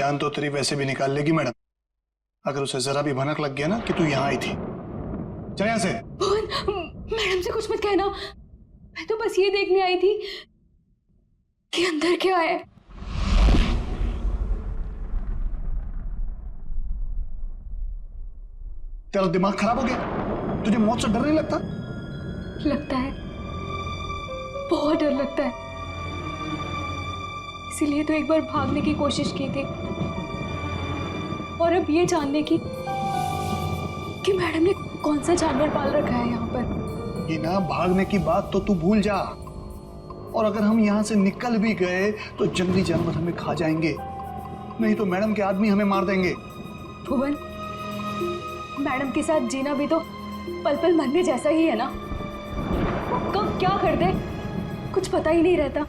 जान तो तेरी वैसे भी निकाल लेगी मैडम, अगर उसे जरा भी भनक लग गया ना कि तू यहाँ आई थी। चल यहाँ से। मैडम से कुछ मत कहना, मैं तो बस ये देखने आई थी कि अंदर क्या है। तेरा दिमाग खराब हो गया? तुझे मौत से डर नहीं लगता? लगता है, बहुत डर लगता है। इसीलिए तो एक बार भागने की कोशिश की थी, और अब ये जानने की कि मैडम ने कौन सा जानवर पाल रखा है यहाँ पर। ये ना, भागने की बात तो तू भूल जा, और अगर हम यहाँ से निकल भी गए तो जंगली जानवर हमें खा जाएंगे, नहीं तो मैडम के आदमी हमें मार देंगे। भुवन, मैडम के साथ जीना भी तो पल पल मरने जैसा ही है ना। वो कब क्या कर दे कुछ पता ही नहीं रहता।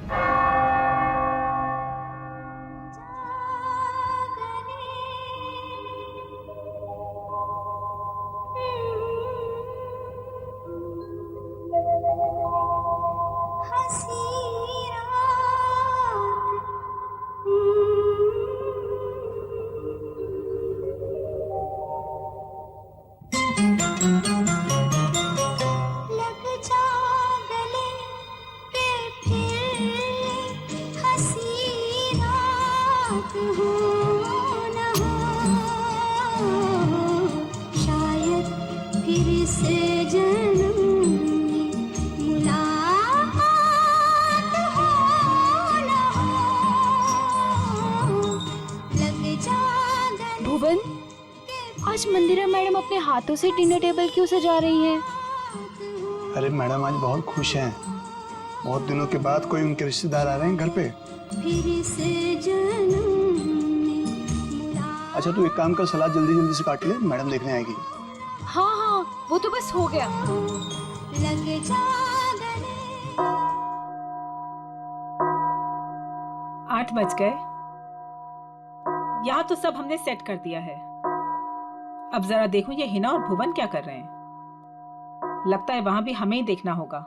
भुवन, आज मंदिरा मैडम अपने हाथों से डिनर टेबल क्यों सजा रही हैं? अरे मैडम आज बहुत खुश हैं, बहुत दिनों के बाद कोई उनके रिश्तेदार आ रहे हैं घर पे। अच्छा तू एक काम कर, सलाद जल्दी जल्दी से काट ले, मैडम देखने आएगी। हाँ हाँ, वो तो बस हो गया। 8 बज गए। यहाँ तो सब हमने सेट कर दिया है। अब जरा देखो ये हिना और भुवन क्या कर रहे हैं। लगता है वहां भी हमें ही देखना होगा।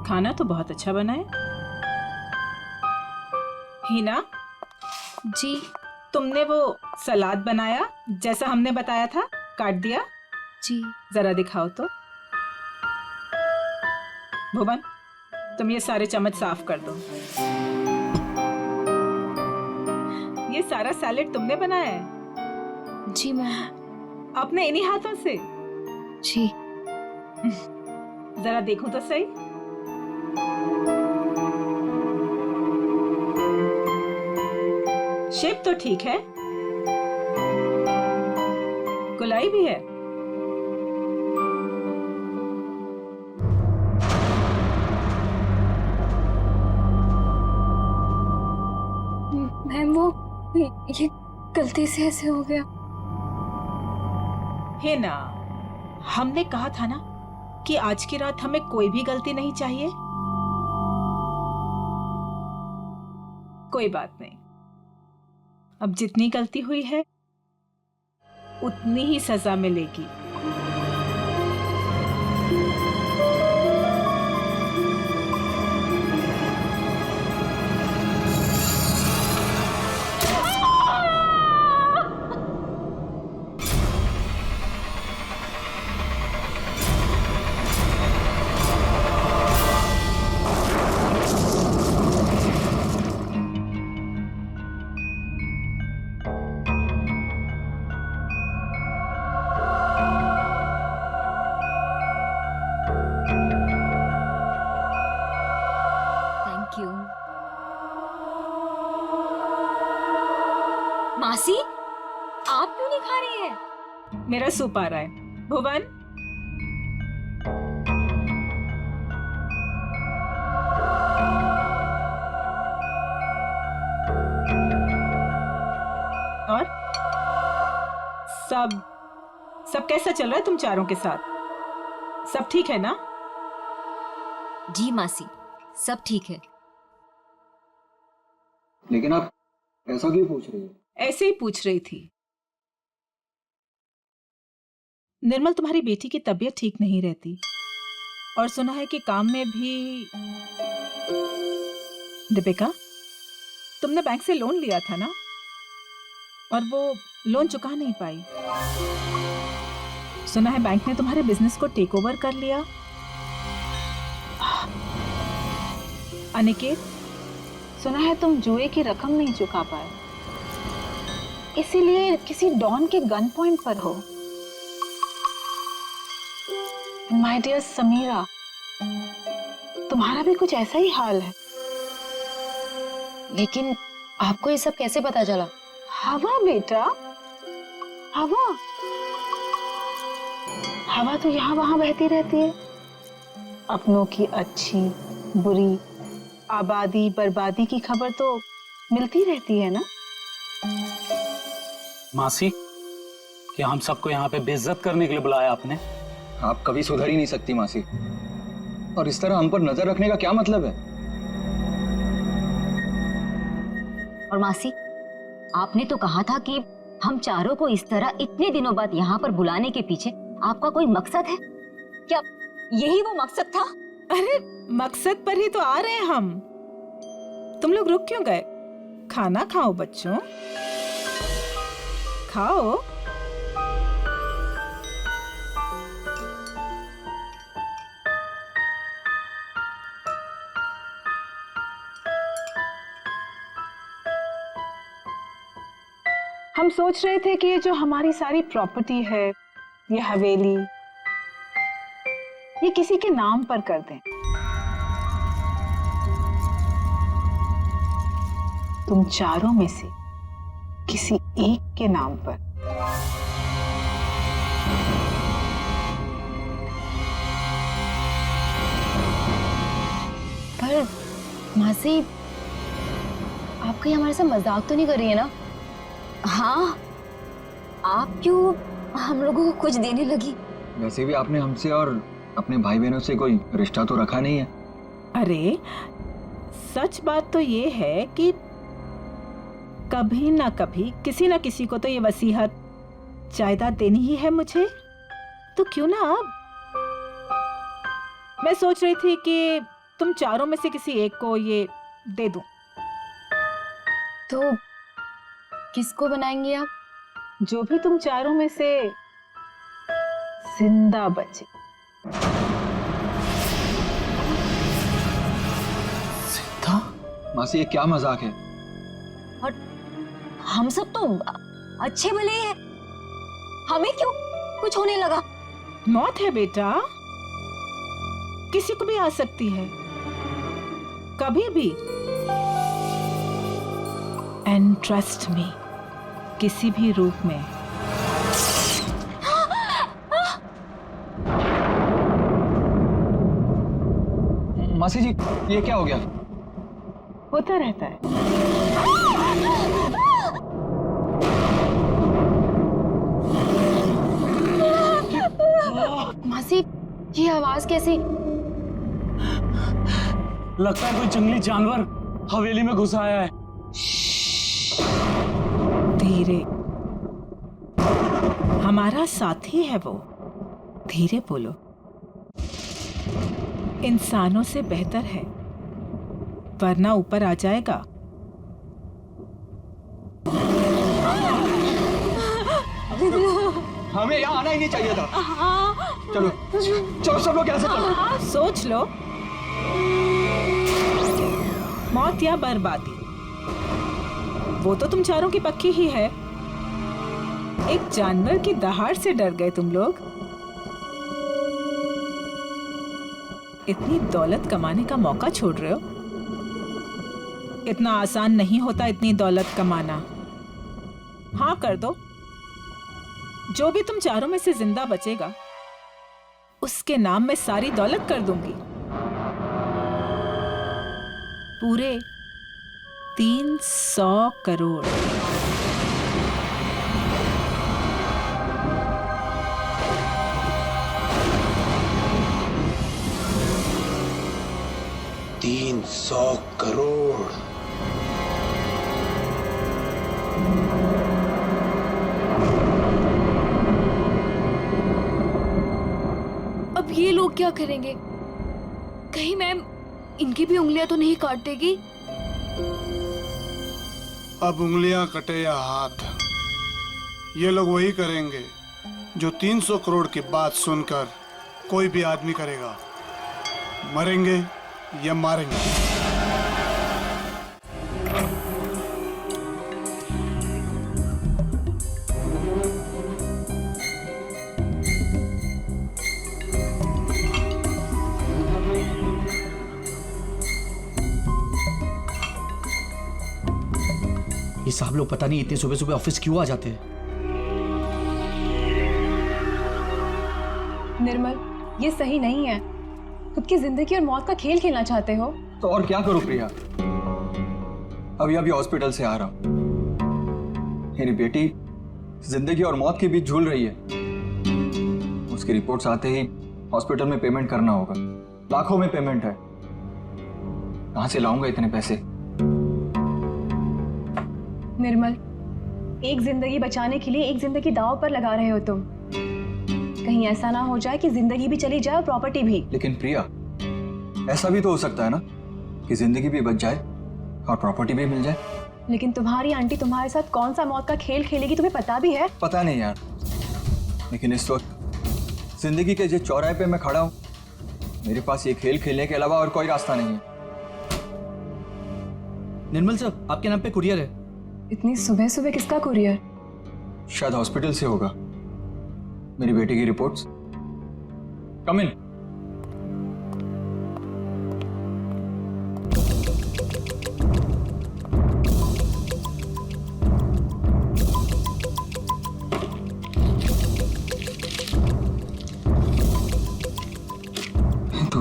खाना तो बहुत अच्छा बना है। हिना जी, तुमने वो सलाद बनाया जैसा हमने बताया था, काट दिया? जी। जरा दिखाओ तो। भुवन, तुम ये सारे चम्मच साफ कर दो। ये सारा सैलेड तुमने बनाया है? जी मैम। अपने इन्हीं हाथों से? जी। जरा देखूं तो सही। शेप तो ठीक है, गुलाई भी है। मैम वो ये गलती से ऐसे हो गया। है ना, हमने कहा था ना कि आज की रात हमें कोई भी गलती नहीं चाहिए। कोई बात नहीं, अब जितनी गलती हुई है उतनी ही सजा मिलेगी। मासी, आप क्यों नहीं खा रही हैं? मेरा सूप आ रहा है। भुवन, और सब कैसा चल रहा है तुम चारों के साथ? सब ठीक है ना? जी मासी, सब ठीक है। लेकिन आप ऐसा क्यों पूछ रही हो? ऐसे ही पूछ रही थी। निर्मल तुम्हारी बेटी की तबीयत ठीक नहीं रहती और सुना है कि काम में भी। दीपिका, तुमने बैंक से लोन लिया था ना, और वो लोन चुका नहीं पाई। सुना है बैंक ने तुम्हारे बिजनेस को टेक ओवर कर लिया। अनिकेत, सुना है तुम जुए की रकम नहीं चुका पाए, इसीलिए किसी डॉन के गन पॉइंट पर हो। माय डियर समीरा, तुम्हारा भी कुछ ऐसा ही हाल है। लेकिन आपको ये सब कैसे पता चला? हवा बेटा, हवा हवा तो यहाँ वहां बहती रहती है। अपनों की अच्छी बुरी, आबादी बर्बादी की खबर तो मिलती रहती है ना। मासी, क्या हम सबको यहाँ पे बेइज्जत करने के लिए बुलाया आपने? आप कभी सुधर ही नहीं सकती मासी, और इस तरह हम पर नजर रखने का क्या मतलब है? और मासी, आपने तो कहा था कि हम चारों को इस तरह इतने दिनों बाद यहाँ पर बुलाने के पीछे आपका कोई मकसद है क्या? यही वो मकसद था? अरे मकसद पर ही तो आ रहे हैं हम। तुम लोग रुक क्यों गए? खाना खाओ बच्चों, खाओ। हम सोच रहे थे कि ये जो हमारी सारी प्रॉपर्टी है, ये हवेली, ये किसी के नाम पर कर दें। तुम चारों में से किसी एक के नाम पर। पर मासी, आप कहीं हमारे साथ मजाक तो नहीं कर रही है ना? हाँ, आप क्यों हम लोगों को कुछ देने लगी? वैसे भी आपने हमसे और अपने भाई बहनों से कोई रिश्ता तो रखा नहीं है। अरे सच बात तो ये है कि कभी ना कभी किसी ना किसी को तो ये वसीयत जायदाद देनी ही है मुझे, तो क्यों ना अब। मैं सोच रही थी कि तुम चारों में से किसी एक को ये दे दूं। तो किसको बनाएंगे आप? जो भी तुम चारों में से जिंदा बचे। सीता? मासी, ये क्या मजाक है? और हम सब तो अच्छे भले हैं, हमें क्यों कुछ होने लगा? मौत है बेटा, किसी को भी आ सकती है, कभी भी। एंड ट्रस्ट मी, किसी भी रूप में। मासी जी, ये क्या हो गया? होता रहता है। मासी, ये आवाज कैसी? लगता है कोई जंगली जानवर हवेली में घुस आया है। धीरे, हमारा साथी है वो, धीरे बोलो। इंसानों से बेहतर है, वरना ऊपर आ जाएगा। हमें यहाँ आना ही नहीं चाहिए था। चलो चलो, सब लोग यहाँ से चलो। सोच लो, मौत या बर्बादी, वो तो तुम चारों की पक्की ही है। एक जानवर की दहाड़ से डर गए तुम लोग। इतनी दौलत कमाने का मौका छोड़ रहे हो। इतना आसान नहीं होता इतनी दौलत कमाना। हाँ कर दो, जो भी तुम चारों में से जिंदा बचेगा उसके नाम में सारी दौलत कर दूंगी। पूरे 300 करोड़। $300 करोड़। अब ये लोग क्या करेंगे? कहीं मैम इनकी भी उंगलियां तो नहीं काट देगी? अब उंगलियां कटे या हाथ, ये लोग वही करेंगे जो 300 करोड़ की बात सुनकर कोई भी आदमी करेगा, मरेंगे या मारेंगे। ये साहब लोग पता नहीं इतने सुबह सुबह ऑफिस क्यों आ जाते हैं। निर्मल, ये सही नहीं है। खुद की जिंदगी और मौत का खेल खेलना चाहते हो? तो और क्या करूं प्रिया, अभी हॉस्पिटल से आ रहा हूं। मेरी बेटी जिंदगी और मौत के बीच झूल रही है। उसकी रिपोर्ट्स आते ही हॉस्पिटल में पेमेंट करना होगा, लाखों में पेमेंट है। कहां से लाऊंगा इतने पैसे? निर्मल, एक जिंदगी बचाने के लिए एक जिंदगी दांव पर लगा रहे हो तुम। कहीं ऐसा ना हो जाए कि जिंदगी भी चली जाए और प्रॉपर्टी भी। लेकिन प्रिया, ऐसा भी तो हो सकता है ना कि जिंदगी भी बच जाए और प्रॉपर्टी भी मिल जाए। लेकिन तुम्हारी आंटी तुम्हारे साथ कौन सा मौत का खेल खेलेगी तुम्हें पता भी है? पता नहीं यार, लेकिन इस वक्त जिंदगी के जिस चौराहे पे मैं खड़ा हूं, मेरे पास ये खेल खेलने के अलावा और कोई रास्ता नहीं है। निर्मल सर, आपके नाम पे कुरियर है। इतनी सुबह सुबह किसका कुरियर? शायद हॉस्पिटल से होगा। मेरी बेटी की रिपोर्ट्स। कम इन। तो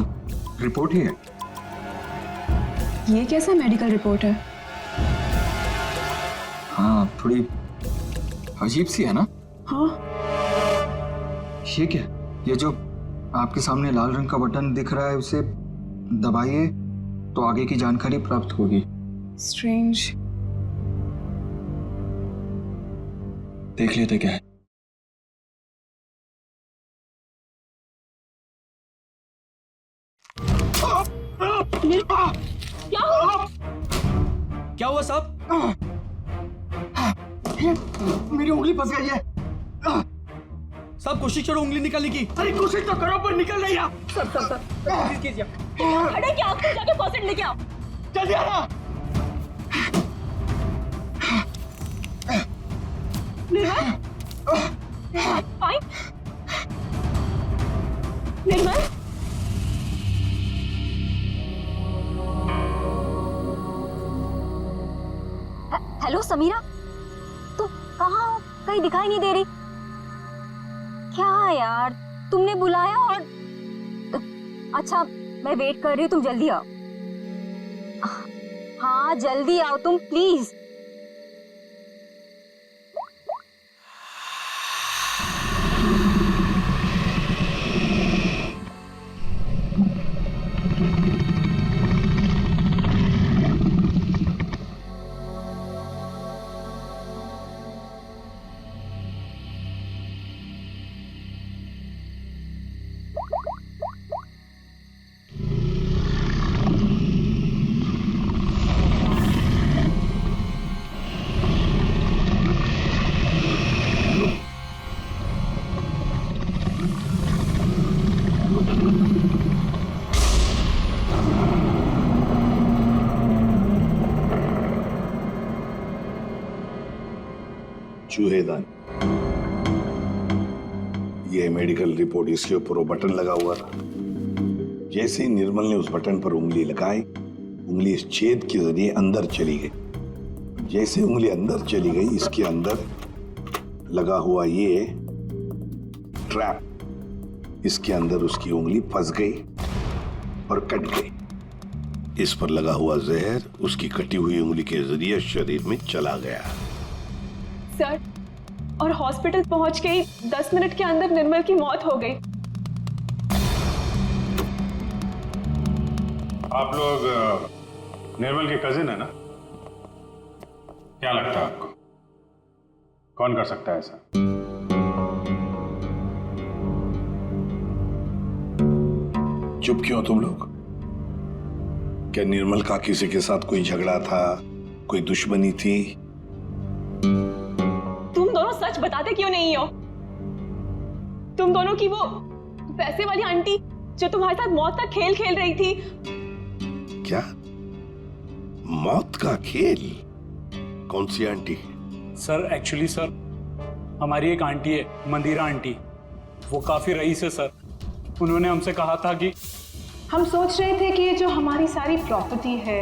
रिपोर्ट ही है। ये कैसा मेडिकल रिपोर्ट है? हाँ, थोड़ी अजीब सी है ना? हाँ। ये क्या? ये जो आपके सामने लाल रंग का बटन दिख रहा है, उसे दबाइए तो आगे की जानकारी प्राप्त होगी। स्ट्रेंज। देख लेते क्या है। क्या हुआ साहब? मेरी उंगली फंस गई है। साहब कोशिश करो उंगली निकालने की। अरे कोशिश तो करो पर निकल नहीं रहा। प्लीज कीजिए। खड़े क्या? आपको जाके फॉसेट लेके आओ। जल्दी आना। निर्मल, फाइन। निर्मल, हेलो समीरा, तुम कहाँ हो? कहीं दिखाई नहीं दे रही। क्या यार, तुमने बुलाया और अच्छा, मैं वेट कर रही हूँ, तुम जल्दी आओ। हाँ जल्दी आओ तुम प्लीज। चूहेदान, ये मेडिकल रिपोर्ट, इसके ऊपर वो बटन लगा हुआ था। जैसे ही निर्मल ने उस बटन पर उंगली लगाई, उंगली इस छेद के जरिए अंदर चली गई। जैसे उंगली अंदर चली गई, इसके अंदर लगा हुआ ये ट्रैप, इसके अंदर उसकी उंगली फंस गई और कट गई। इस पर लगा हुआ जहर उसकी कटी हुई उंगली के जरिए शरीर में चला गया। सर, और हॉस्पिटल पहुंच के ही 10 मिनट के अंदर निर्मल की मौत हो गई। आप लोग निर्मल के कजिन है ना? क्या लगता है आपको कौन कर सकता है ऐसा? चुप क्यों तुम लोग? क्या निर्मल का किसी के साथ कोई झगड़ा था, कोई दुश्मनी थी? तुम दोनों सच बताते क्यों नहीं हो? तुम दोनों की वो पैसे वाली आंटी जो तुम्हारे साथ मौत का खेल खेल रही थी। क्या मौत का खेल? कौन सी आंटी? सर एक्चुअली सर हमारी एक आंटी है, मंदिरा आंटी, वो काफी रईस है सर। उन्होंने हमसे कहा था कि हम सोच रहे थे कि ये जो हमारी सारी प्रॉपर्टी है,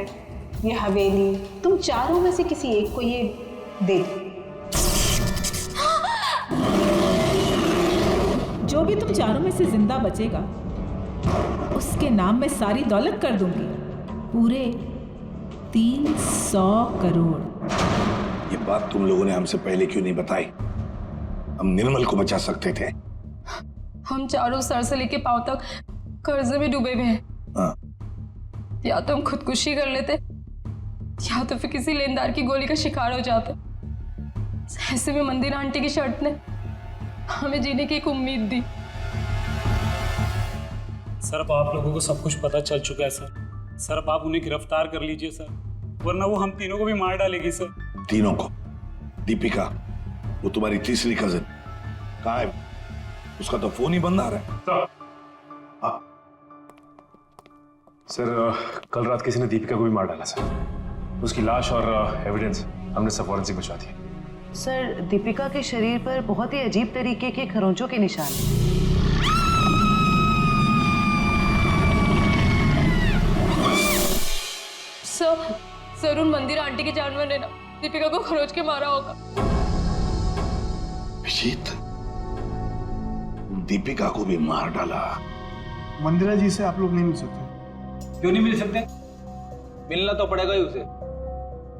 ये हवेली, तुम चारों में से किसी एक को ये दे दो। जो भी तुम चारों में से जिंदा बचेगा उसके नाम में सारी दौलत कर दूंगी, पूरे 300 करोड़। ये बात तुम लोगों ने हमसे पहले क्यों नहीं बताई? हम निर्मल को बचा सकते थे। हम चारों सर से लेके पांव तक कर्जे में डूबे हुए हैं। हाँ। या तो हम खुदकुशी कर लेते या तो फिर किसी लेनदार की गोली का शिकार हो जाते। ऐसे में मंदिर आंटी की शर्त ने हमें जीने की एक उम्मीद दी। सर अब आप लोगों को सब कुछ पता चल चुका है सर। सर अब आप उन्हें गिरफ्तार कर लीजिए सर, वरना वो हम तीनों को भी मार डालेगी सर। तीनों को? दीपिका, वो तुम्हारी तीसरी कजिन कहाँ है? उसका तो फोन ही बंद आ रहा है। सर कल रात किसी ने दीपिका को भी मार डाला सर। उसकी लाश और एविडेंस हमने सब फॉरेंसिक भिजवा दिए। सर, दीपिका के शरीर पर बहुत ही अजीब तरीके के खरोंचों के निशान हैं। सर उन मंदिर आंटी के जानवर ने ना दीपिका को खरोच के मारा होगा। अभिजीत, दीपिका को भी मार डाला? मंदिरा जी से आप लोग नहीं मिल सकते? क्यों नहीं मिल सकते? मिलना तो पड़ेगा ही उसे।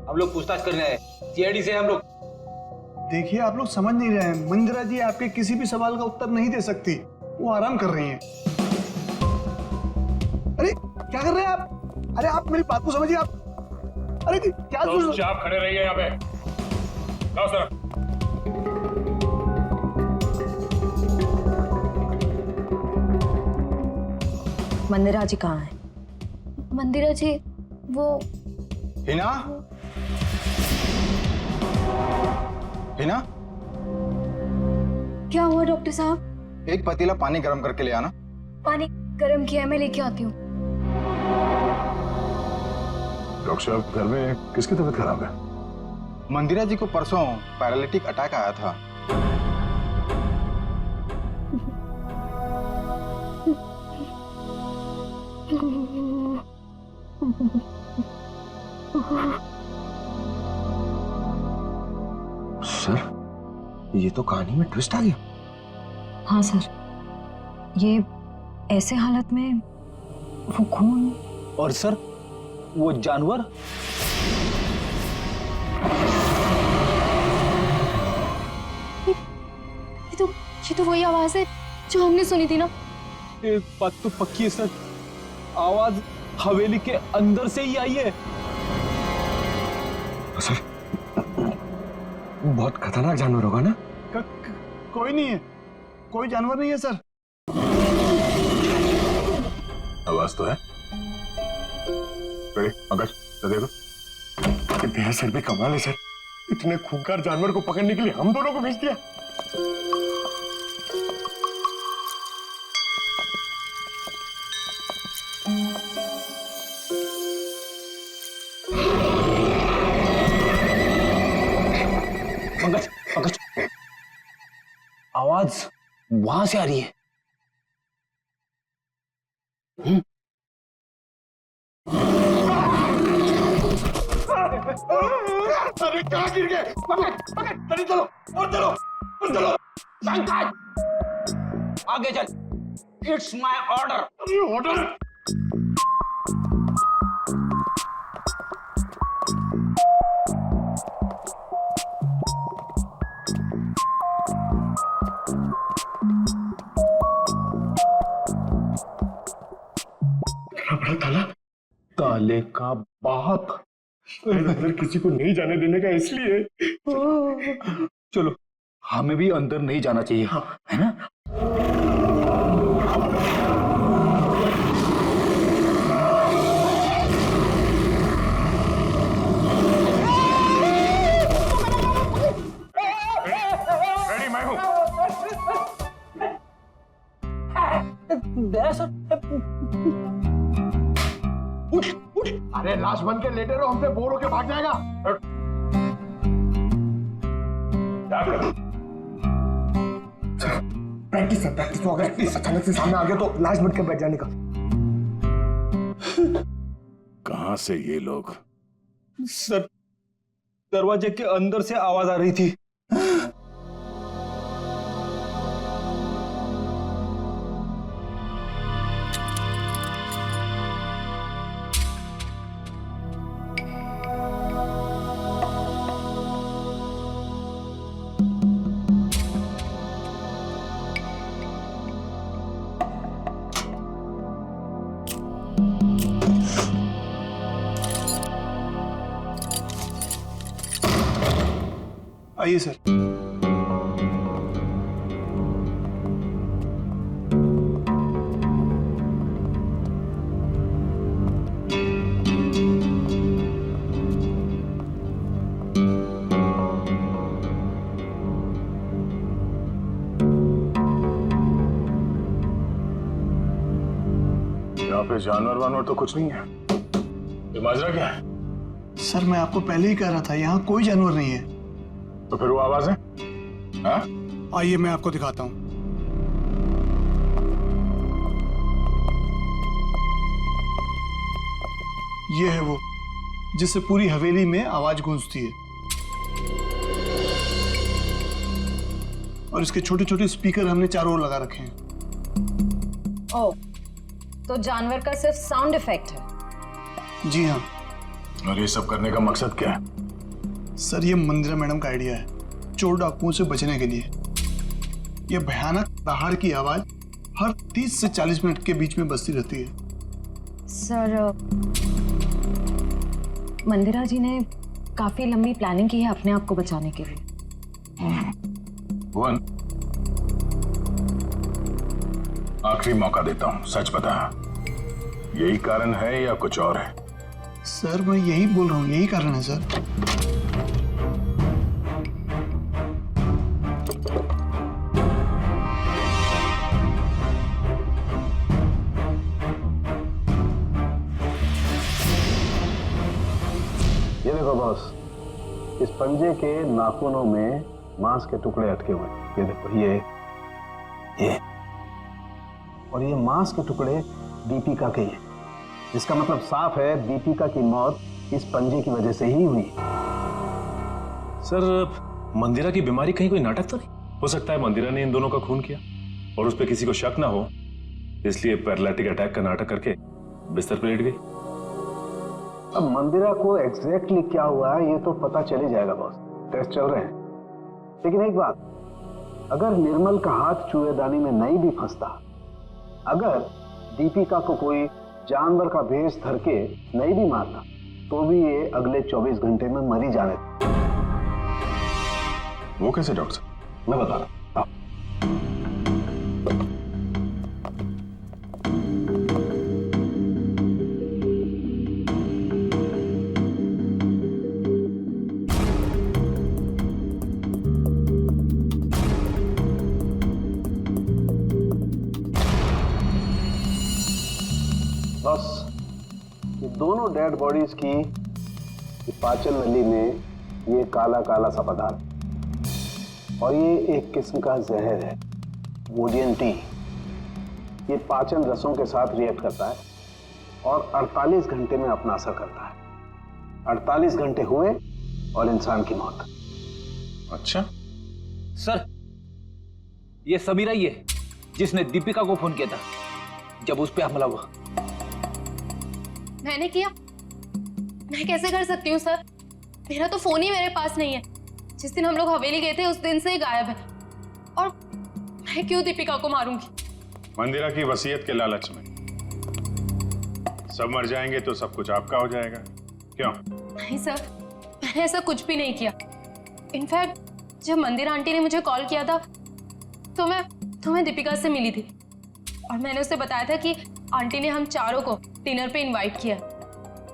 हम लोग पूछताछ करने आए, सीआईडी से हम लोग। देखिए, आप लोग समझ नहीं रहे हैं। मंदिरा जी आपके किसी भी सवाल का उत्तर नहीं दे सकती, वो आराम कर रही हैं। अरे क्या कर रहे हैं आप? अरे आप मेरी बात को समझिए। आप अरे क्या आप खड़े रहिए यहाँ पे। लाओ सर। मंदिरा जी कहाँ है? मंदिरा जी वो हिना? हिना? क्या हुआ डॉक्टर साहब? एक पतीला पानी गर्म करके ले आना। पानी गर्म किया है, मैं लेके आती हूँ। डॉक्टर साहब, घर में किसकी तबीयत खराब है? मंदिरा जी को परसों पैरालिटिक अटैक आया था। सर, ये तो कहानी में ट्विस्ट आ गया। हाँ सर, ये ऐसे हालत में वो खून। और सर वो जानवर? ये तो वही आवाज है जो हमने सुनी थी ना। एक बात तो पक्की है सर, आवाज हवेली के अंदर से ही आई है। सर, बहुत खतरनाक जानवर होगा ना? कोई नहीं है, कोई जानवर नहीं है सर। आवाज तो है। पंकज, देखो। तेरा सर भी कमाल है सर, इतने खूंखार जानवर को पकड़ने के लिए हम दोनों को भेज दिया। पंकज, पंकज, आवाज वहां से आ रही है। अरे कहाँ गिर गए? पकड़ पकड़, जल्दी चलो और चलो और चलो। पंकज, आगे चल। It's my order. ऑर्डर? बड़ा ताला? ताले का बाप अंदर किसी को नहीं जाने देने का, इसलिए चलो हमें भी अंदर नहीं जाना चाहिए, है ना? दया सर। उठ उठ। अरे लाश बन के लेटे रहो, हमसे बोर होके भाग जाएगा। प्रैक्टिस तो अगर अचानक से सामने आ गया तो लाश बन के बैठ जाने का। कहां से ये लोग? सर दरवाजे के अंदर से आवाज आ रही थी। आइए सर। यहाँ पे जानवर वानवर तो कुछ नहीं है। ये माजरा क्या है? सर मैं आपको पहले ही कह रहा था, यहाँ कोई जानवर नहीं है। तो फिर वो आवाज है? हाँ? आइए मैं आपको दिखाता हूँ। ये है वो जिससे पूरी हवेली में आवाज गूंजती है, और इसके छोटे छोटे स्पीकर हमने चारों ओर लगा रखे हैं। ओह, तो जानवर का सिर्फ साउंड इफेक्ट है? जी हाँ। और ये सब करने का मकसद क्या है? सर ये मंदिरा मैडम का आइडिया है, चोर डाकुओं से बचने के लिए। ये भयानक दहाड़ की आवाज हर 30 से 40 मिनट के बीच में बजती रहती है। सर मंदिरा जी ने काफी लंबी प्लानिंग की है अपने आप को बचाने के लिए। भुवन, आखिरी मौका देता हूं, सच बता, यही कारण है या कुछ और है? सर मैं यही बोल रहा हूँ, यही कारण है सर। ये देखो बॉस, इस पंजे के नाखूनों में मांस के टुकड़े अटके हुए। ये देखो, ये और ये मांस के टुकड़े दीपिका के हैं। इसका मतलब साफ है दीपिका की मौत इस पंजे की वजह से ही हुई। सर मंदिरा की बीमारी कहीं कोई नाटक तो नहीं? हो सकता है मंदिरा ने इन दोनों का खून किया और उस पर किसी को शक ना हो, इसलिए पैरालिटिक अटैक का नाटक करके बिस्तर पर लेट गई। अब मंदिरा को एग्जैक्टली क्या हुआ है ये तो पता चल ही जाएगा बॉस, टेस्ट चल रहे हैं। लेकिन एक बात, अगर निर्मल का हाथ चूहेदानी में नहीं भी फंसता, अगर दीपिका को कोई जानवर का भेष धर के नहीं भी मारता, तो भी ये अगले 24 घंटे में मरी जाने। वो कैसे डॉक्टर साहब? मैं बता रहा हूं। बस ये दोनों डेड बॉडीज की पाचन नली में ये काला काला सा पदार्थ, और ये एक किस्म का जहर है, वोडियन टी। ये पाचन रसों के साथ रिएक्ट करता है और 48 घंटे में अपना असर करता है। 48 घंटे हुए और इंसान की मौत। अच्छा सर, ये समीरा ही है जिसने दीपिका को फोन किया था जब उस पे हमला हुआ। मैंने किया? मैं कैसे कर सकती हूँ सर? मेरा तो फोन ही मेरे पास नहीं है। जिस दिन हम लोग हवेली गए थे उस दिन से ही गायब है, और मैं क्यों दीपिका को मारूंगी? मंदिरा की वसीयत के लालच में सब मर जाएंगे तो सब कुछ आपका हो जाएगा, क्यों? नहीं सर, मैंने ऐसा कुछ भी नहीं किया। इनफैक्ट जब मंदिरा आंटी ने मुझे कॉल किया था तो मैं दीपिका से मिली थी, और मैंने उसे बताया था कि आंटी ने हम चारों को डिनर पे इनवाइट किया,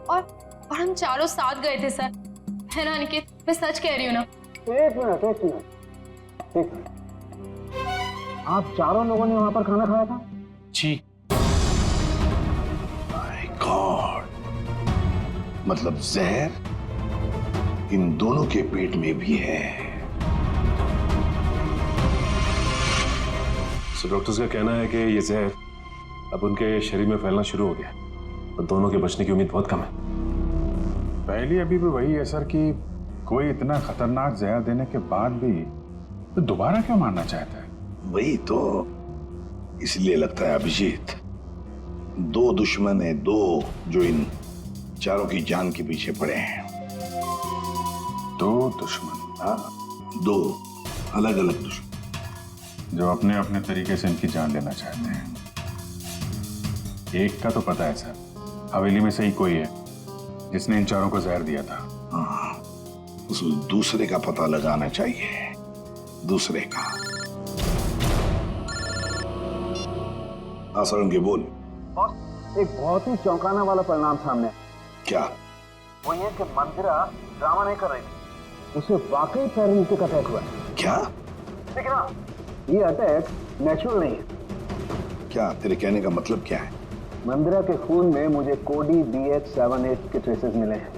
और हम चारों साथ गए थे सर। है ना निकित, मैं सच कह रही हूँ ना? एक मिनट, आप चारों लोगों ने वहां पर खाना खाया था? जी। माय गॉड, मतलब जहर इन दोनों के पेट में भी है। सो डॉक्टर्स का कहना है कि ये जहर अब उनके शरीर में फैलना शुरू हो गया और दोनों के बचने की उम्मीद बहुत कम है। पहले अभी भी वही है सर कि कोई इतना खतरनाक जहर देने के बाद भी तो दोबारा क्यों मारना चाहता है? वही तो, इसलिए लगता है अभिजीत, दो दुश्मन है, दो जो इन चारों की जान के पीछे पड़े हैं। दो दुश्मन? हाँ, दो अलग अलग दुश्मन जो अपने अपने तरीके से इनकी जान लेना चाहते हैं। एक का तो पता है सर, हवेली में से ही कोई है जिसने इन चारों को जहर दिया था। हाँ, उस दूसरे का पता लगाना चाहिए, दूसरे का। आसरण के बोल। बॉस, एक बहुत ही चौंकाने वाला परिणाम सामने। क्या? वो ये कि मंदिरा ड्रामा नहीं कर रही थी, उसे वाकई पैरालिटिक अटैक हुआ। क्या? लेकिन हाँ, ये अटैक नेचुरल नहीं है। क्या तेरे कहने का मतलब क्या है? मंदिरा के खून में मुझे कोडी BH78 के ट्रेसेस मिले हैं।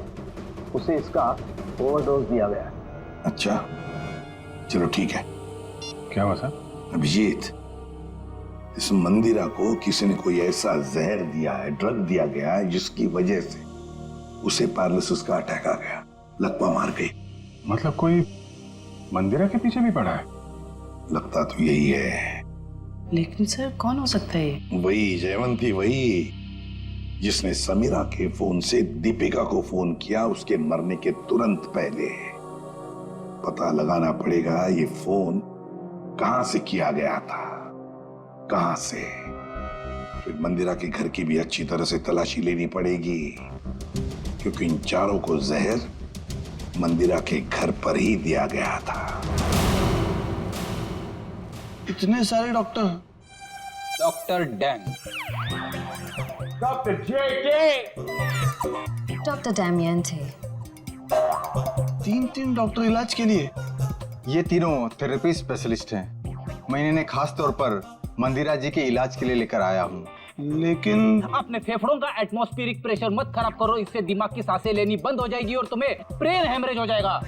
उसे इसका ओवरडोज दिया गया है। अच्छा, चलो ठीक है। क्या हुआ सर? अभिजीत, इस मंदिरा को किसी ने कोई ऐसा जहर दिया है, ड्रग दिया गया है, जिसकी वजह से उसे पैरालिसिस का अटैक आ गया, लकवा मार गई। मतलब कोई मंदिरा के पीछे भी पड़ा है? लगता तो यही है। लेकिन सर कौन हो सकता है? वही जयवंती, वही जिसने समीरा के फोन से दीपिका को फोन किया उसके मरने के तुरंत पहले। पता लगाना पड़ेगा ये फोन कहां से किया गया था, कहां से। फिर मंदिरा के घर की भी अच्छी तरह से तलाशी लेनी पड़ेगी, क्योंकि इन चारों को जहर मंदिरा के घर पर ही दिया गया था। इतने सारे डॉक्टर। डॉक्टर डैंग, डॉक्टर जेके, डॉक्टर डैमियन थे। 3 डॉक्टर इलाज के लिए? ये तीनों थेरेपी स्पेशलिस्ट हैं। मैं इन्हें खास तौर पर मंदिरा जी के इलाज के लिए लेकर आया हूँ। लेकिन अपने फेफड़ों का एटमॉस्फेरिक प्रेशर मत खराब करो, इससे दिमाग की सांसें लेनी बंद हो जाएगी और तुम्हें ब्रेन हेमरेज हो जाएगा।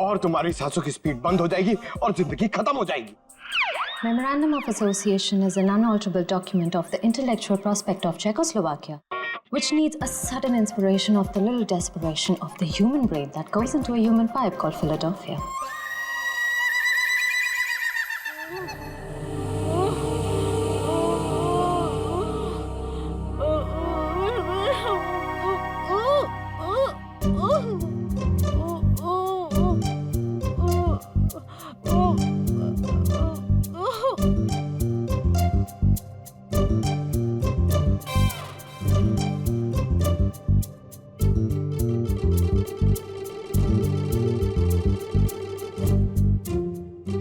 और तुम्हारी सांसों की स्पीड बंद हो जाएगी और जिंदगी खत्म हो जाएगी। Memorandum of Association is an unalterable document of the intellectual prospect of Czechoslovakia, which needs a sudden inspiration of the little desperation of the human brain that goes into a human pipe called Philadelphia.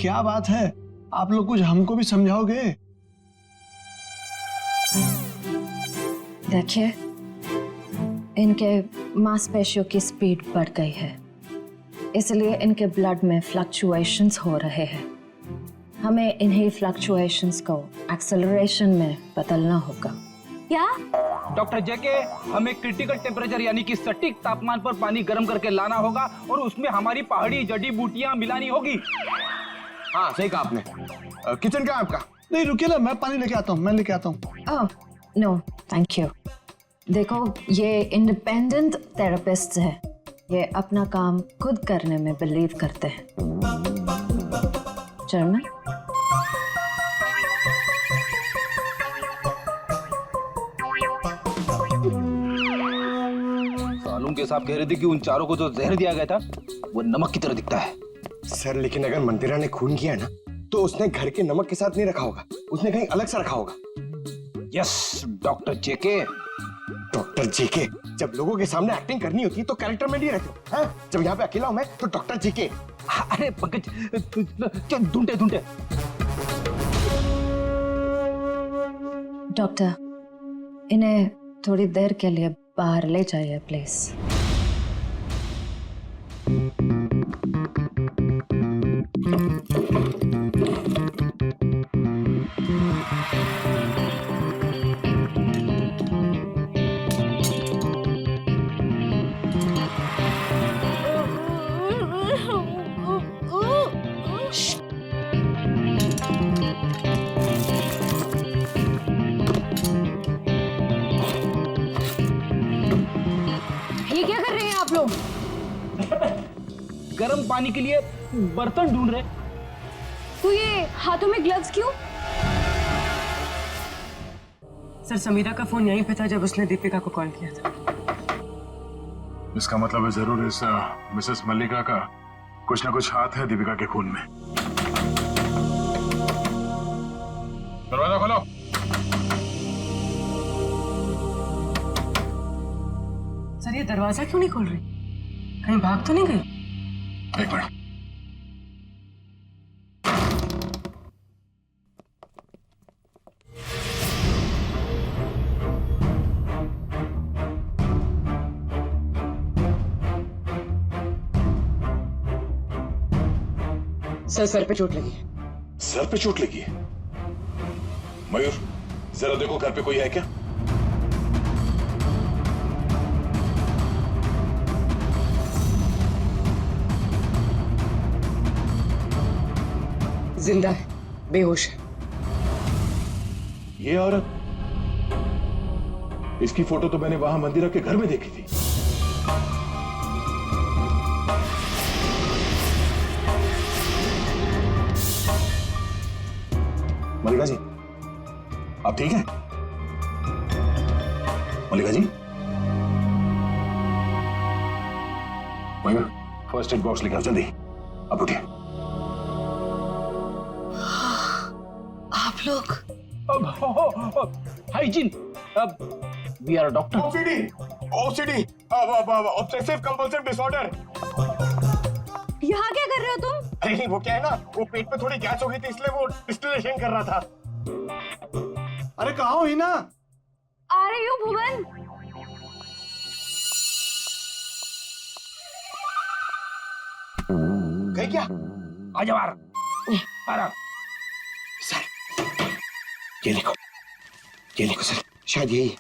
क्या बात है, आप लोग कुछ हमको भी समझाओगे? देखिए, इनके मांसपेशियों की स्पीड बढ़ गई है, इसलिए इनके ब्लड में फ्लक्चुएशंस हो रहे हैं। हमें इन्हीं फ्लक्चुएशंस को एक्सेलरेशन में बदलना होगा। क्या? डॉक्टर जेके, हमें क्रिटिकल टेम्परेचर यानी कि सटीक तापमान पर पानी गर्म करके लाना होगा और उसमें हमारी पहाड़ी जड़ी बूटियां मिलानी होगी। हाँ, सही कहा आपने। किचन का आपका? नहीं, रुकिए ना, मैं पानी लेके आता हूँ, मैं लेके आता हूँ। ओह, नो, थैंक यू। देखो, ये इंडिपेंडेंट थेरेपिस्ट है, ये अपना काम खुद करने में बिलीव करते हैं। जर्मन? सालून के साहब कह रहे थे कि उन चारों को जो जहर दिया गया था वो नमक की तरह दिखता है। सर, लेकिन अगर मंदिरा ने खून किया ना, तो उसने घर के नमक के साथ नहीं रखा होगा, उसने कहीं अलग से रखा होगा। यस, डॉक्टर जेके। डॉक्टर जेके, जब लोगों के सामने एक्टिंग करनी होती है तो कैरेक्टर में नहीं रहते हैं? जब यहाँ पे अकेला हूं मैं तो डॉक्टर जेके। अरे पंकज, ढूंढे ढूंढे। डॉक्टर, इन्हें थोड़ी देर के लिए बाहर ले जाइए प्लीज। गर्म पानी के लिए बर्तन ढूंढ रहे। तो ये हाथों में ग्लव्स क्यों? सर समीरा का फोन यहीं पे था जब उसने दीपिका को कॉल किया था। इसका मतलब है जरूर इस मिसेस मल्लिका का कुछ ना कुछ हाथ है दीपिका के खून में। दरवाजा खोलो। सर ये दरवाजा क्यों नहीं खोल रही? कहीं भाग तो नहीं गई? एक मिनट। सर पे चोट लगी। सर पे चोट लगी है? मयूर जरा देखो घर पे कोई है क्या? जिंदा है, बेहोश है। ये औरत, इसकी फोटो तो मैंने वहां मंदिरा के घर में देखी थी। मल्लिका जी, आप ठीक हैं? Mallika ji, Mayur first aid box लेकर आओ जल्दी। अब उठिए। आप लोग hygiene, we are doctor. OCD obsessive compulsive disorder. यहाँ क्या कर रहे हो तुम? अरे नहीं, वो क्या है ना, वो पेट में थोड़ी गैस हो गई थी इसलिए वो डिस्टिलेशन कर रहा था। अरे कहाँ हो हिना? आ रही हूँ भुवन। गई क्या? आ जाओ आराम। सर ये लिखो सर, शायद यही।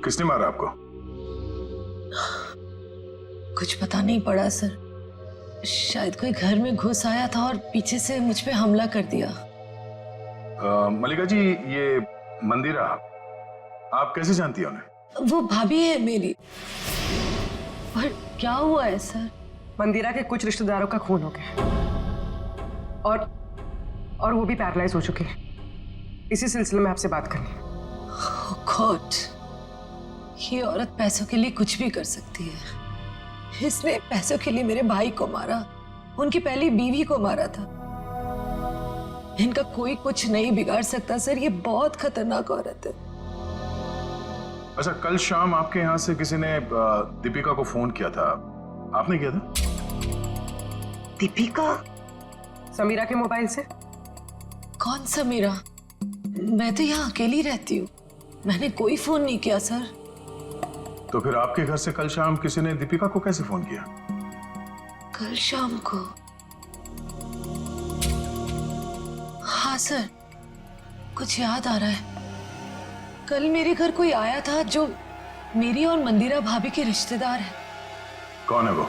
किसने मारा आपको? कुछ पता नहीं पड़ा सर। शायद कोई घर में घुस आया था और पीछे से मुझ पे हमला कर दिया। मल्लिका जी, ये मंदिरा आप कैसे जानती हैं उन्हें? वो भाभी है मेरी। पर क्या हुआ है सर? मंदिरा के कुछ रिश्तेदारों का खून हो गया और वो भी पैरालाइज हो चुके हैं। इसी सिलसिले में आपसे बात करनी है। Oh God, ये औरत पैसों के लिए कुछ भी कर सकती है। इसने पैसों के लिए मेरे भाई को मारा, उनकी पहली बीवी को मारा था। इनका कोई कुछ नहीं बिगाड़ सकता सर, ये बहुत खतरनाक औरत है। अच्छा, कल शाम आपके यहाँ से किसी ने दीपिका को फोन किया था, आपने किया था? दीपिका? समीरा के मोबाइल से। कौन समीरा? मैं तो यहाँ अकेली रहती हूँ, मैंने कोई फोन नहीं किया सर। तो फिर आपके घर से कल शाम किसी ने दीपिका को कैसे फोन किया? कल शाम को? हाँ सर, कुछ याद आ रहा है। कल मेरे घर कोई आया था जो मेरी और मंदिरा भाभी के रिश्तेदार है। कौन है वो?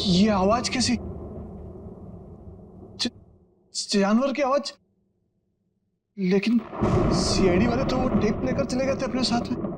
ये आवाज कैसी? जानवर की आवाज। लेकिन सीआईडी वाले तो वो टेप लेकर चले गए थे अपने साथ में।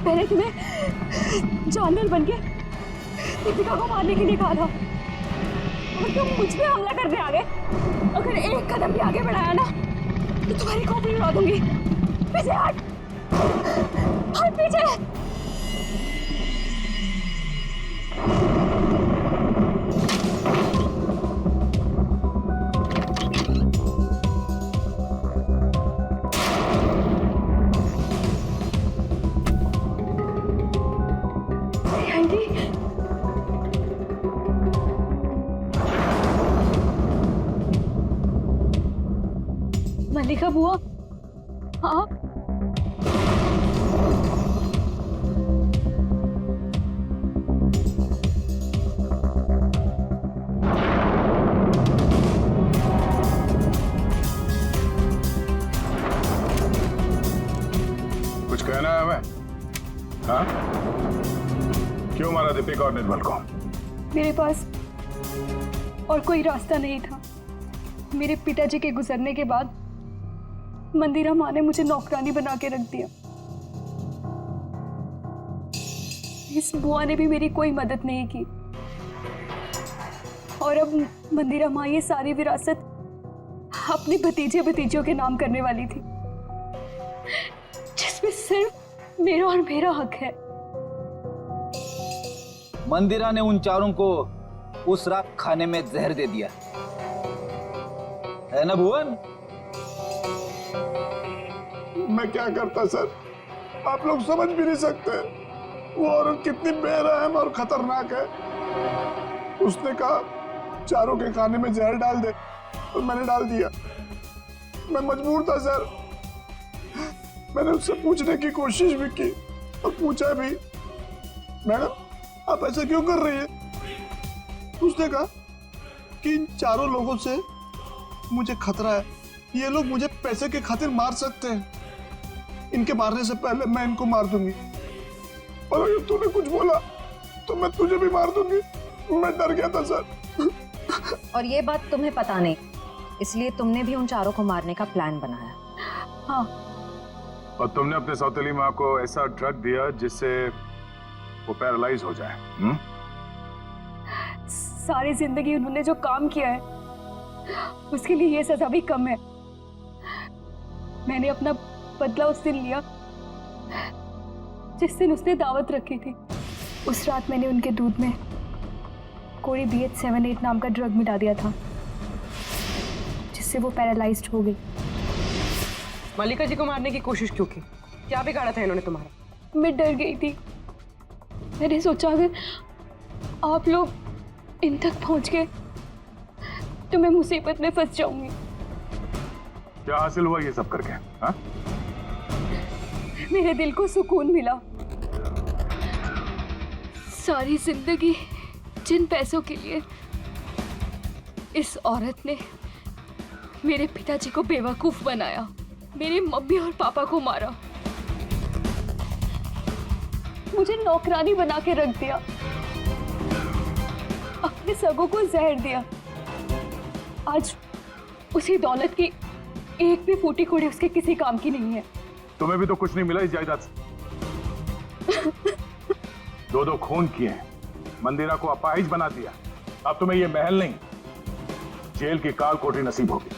मैंने तुम्हें जानवर बनके दीपिका को मारने के लिए कहा था और तुम मुझ पे हमला करने आ गए। अगर एक कदम भी आगे बढ़ाया ना तो तुम्हारी खोपड़ी उड़ा दूंगी। पीछे हट, हट पीछे। मल्लिका बुआ, हाँ कुछ कहना है हमें? हाँ? क्यों मारा दीपिका और निर्मल को? मेरे पास और कोई रास्ता नहीं था। मेरे पिताजी के गुजरने के बाद मंदिरा माँ ने मुझे नौकरानी बना के रख दिया। इस बुआ ने भी मेरी कोई मदद नहीं की और अब मंदिरा माँ ये सारी विरासत अपने भतीजे भतीजियों के नाम करने वाली थी, जिसमें सिर्फ मेरा और मेरा हक है। मंदिरा ने उन चारों को उस रात खाने में जहर दे दिया है ना भुवन? मैं क्या करता सर, आप लोग समझ भी नहीं सकते वो औरत कितनी बेरहम और खतरनाक है। उसने कहा चारों के खाने में जहर डाल दे और मैंने डाल दिया। मैं मजबूर था सर। मैंने उससे पूछने की कोशिश भी की और पूछा भी, मैडम आप ऐसा क्यों कर रही है? उसने कहा कि इन चारों लोगों से मुझे खतरा है, ये लोग मुझे पैसे के खातिर मार सकते हैं। इनके मारने से पहले मैं इनको मार दूंगी और अगर तूने कुछ बोला तो मैं तुझे भी मार दूंगी। मैं डर गया था सर। और ये बात तुम्हें पता नहीं, इसलिए तुमने भी उन चारों को मारने का प्लान बनाया। हाँ, और तुमने अपने सौतेली माँ को ऐसा ड्रग दिया जिससे वो पैरालाइज हो जाए। सारी जिंदगी उन्होंने जो काम किया है उसके लिए ये सजा भी कम है। मैंने अपना बदला उस दिन लिया जिस दिन उसने दावत रखी थी। उस रात मैंने उनके दूध में कोई BH78 नाम का ड्रग मिला दिया था जिससे वो पैरालाइज्ड हो गई। मल्लिका जी को मारने की कोशिश क्यों की? क्या बिगाड़ा था इन्होंने तुम्हारा? मैं डर गई थी। मैंने सोचा अगर आप लोग इन तक पहुंच गए तो मैं मुसीबत में फंस जाऊंगी। क्या हासिल हुआ ये सब करके? हाँ? मेरे दिल को सुकून मिला। सारी जिंदगी जिन पैसों के लिए इस औरत ने मेरे पिताजी को बेवकूफ बनाया, मेरे मम्मी और पापा को मारा, मुझे नौकरानी बना के रख दिया, अपने सगों को जहर दिया। आज उसी दौलत की एक भी फूटी कोड़ी उसके किसी काम की नहीं है। तुम्हें भी तो कुछ नहीं मिला इस जायदाद से। दो खून किए हैं, मंदिरा को अपाहिज बना दिया। अब तुम्हें ये महल नहीं, जेल की काल कोठरी नसीब होगी।